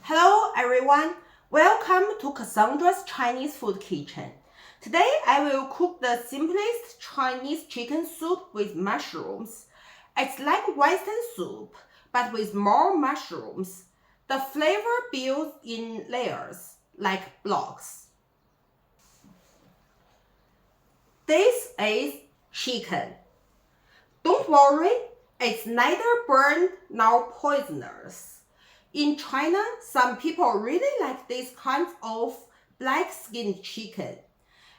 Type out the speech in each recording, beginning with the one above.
Hello everyone, welcome to Cassandra's Chinese Food Kitchen. Today I will cook the simplest Chinese chicken soup with mushrooms. It's like Western soup, but with more mushrooms. The flavor builds in layers, like blocks. This is chicken. Don't worry, it's neither burned nor poisonous. In China, some people really like this kind of black-skinned chicken.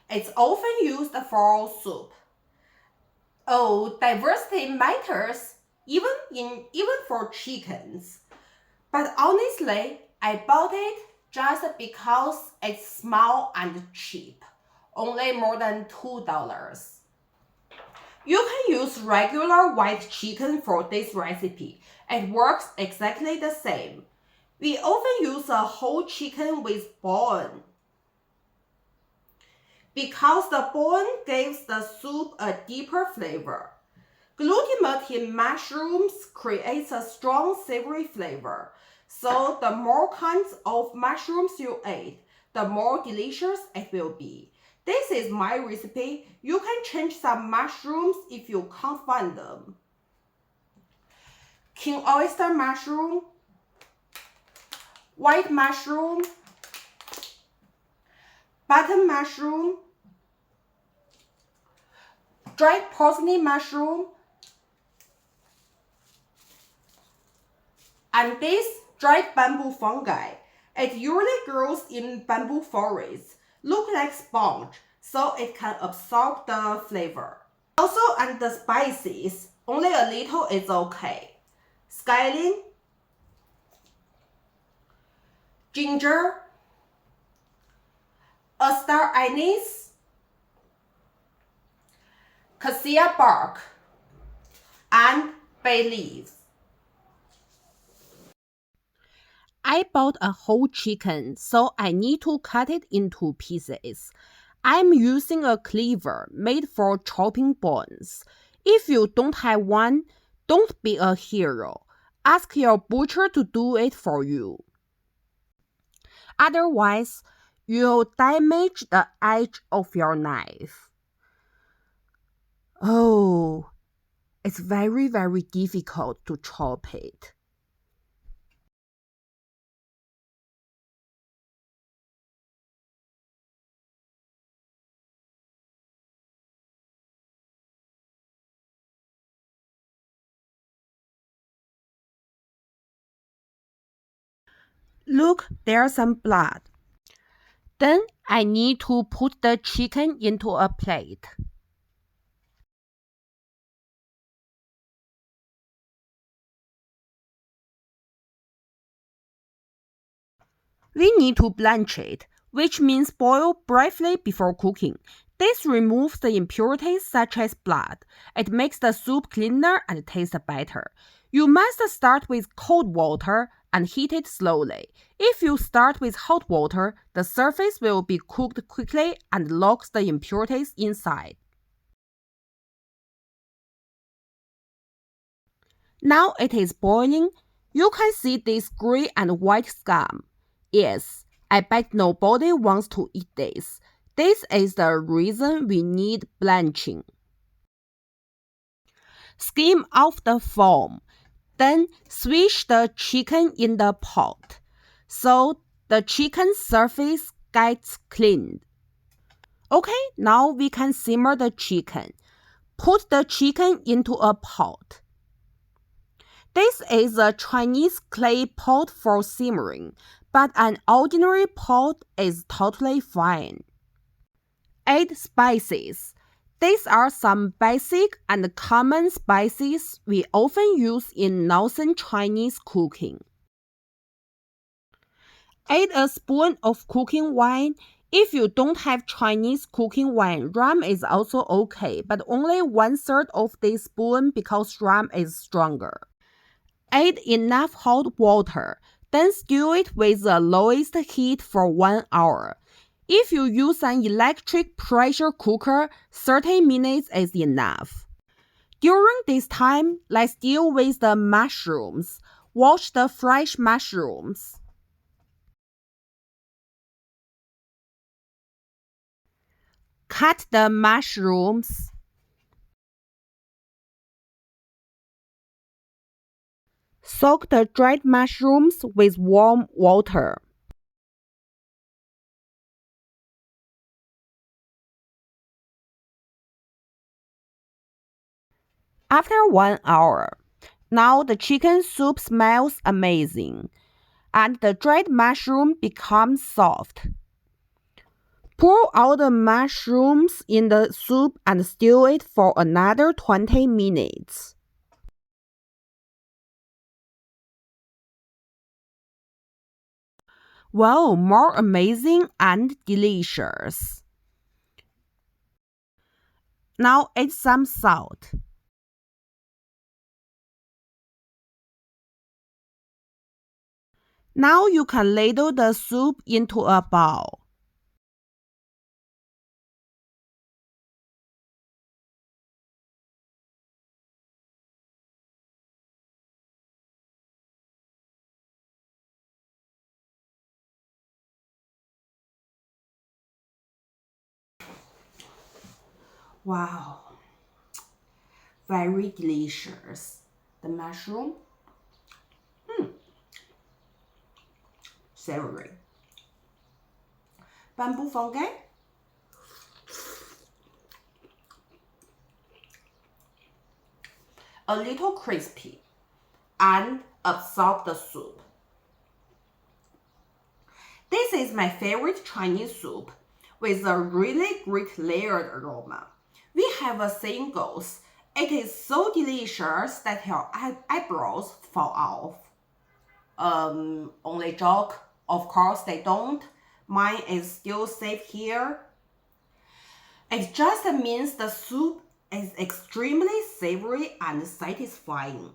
It's often used for soup. Oh, diversity matters, even for chickens. But honestly, I bought it just because it's small and cheap, only more than $2. You can use regular white chicken for this recipe. It works exactly the same. We often use a whole chicken with bone because the bone gives the soup a deeper flavor. Glutamate in mushrooms creates a strong savory flavor, so the more kinds of mushrooms you eat, the more delicious it will be. This is my recipe. You can change some mushrooms if you can't find them. King oyster mushroom, white mushroom, button mushroom, dried parsley mushroom, and this dried bamboo fungi. It usually grows in bamboo forests, look like sponge, so it can absorb the flavor. Also, and the spices, only a little is okay. Scallion, ginger, star anise, cassia bark, and bay leaves. I bought a whole chicken, so I need to cut it into pieces. I'm using a cleaver made for chopping bones. If you don't have one, don't be a hero. Ask your butcher to do it for you. Otherwise, you'll damage the edge of your knife. Oh, it's very, very difficult to chop it. Look, there's some blood. Then I need to put the chicken into a plate. We need to blanch it, which means boil briefly before cooking. This removes the impurities such as blood. It makes the soup cleaner and taste better. You must start with cold water and heat it slowly. If you start with hot water, the surface will be cooked quickly and locks the impurities inside. Now it is boiling. You can see this gray and white scum. Yes, I bet nobody wants to eat this. This is the reason we need blanching. Skim off the foam. Then swish the chicken in the pot so the chicken surface gets cleaned. Okay, now we can simmer the chicken. Put the chicken into a pot. This is a Chinese clay pot for simmering, but an ordinary pot is totally fine. Add spices. These are some basic and common spices we often use in Northern Chinese cooking. Add a spoon of cooking wine. If you don't have Chinese cooking wine, rum is also okay, but only 1/3 of this spoon because rum is stronger. Add enough hot water, then stew it with the lowest heat for 1 hour. If you use an electric pressure cooker, 30 minutes is enough. During this time, let's deal with the mushrooms. Wash the fresh mushrooms. Cut the mushrooms. Soak the dried mushrooms with warm water. After 1 hour, now the chicken soup smells amazing, and the dried mushroom becomes soft. Pour all the mushrooms in the soup and stew it for another 20 minutes. Wow, more amazing and delicious. Now add some salt. Now you can ladle the soup into a bowl. Wow, very delicious. The mushroom, savory. Bamboo fungi, a little crispy, and absorb the soup. This is my favorite Chinese soup with a really great layered aroma. We have a saying goes, it is so delicious that your eyebrows fall off. Only joke, of course they don't. Mine is still safe here. It just means the soup is extremely savory and satisfying.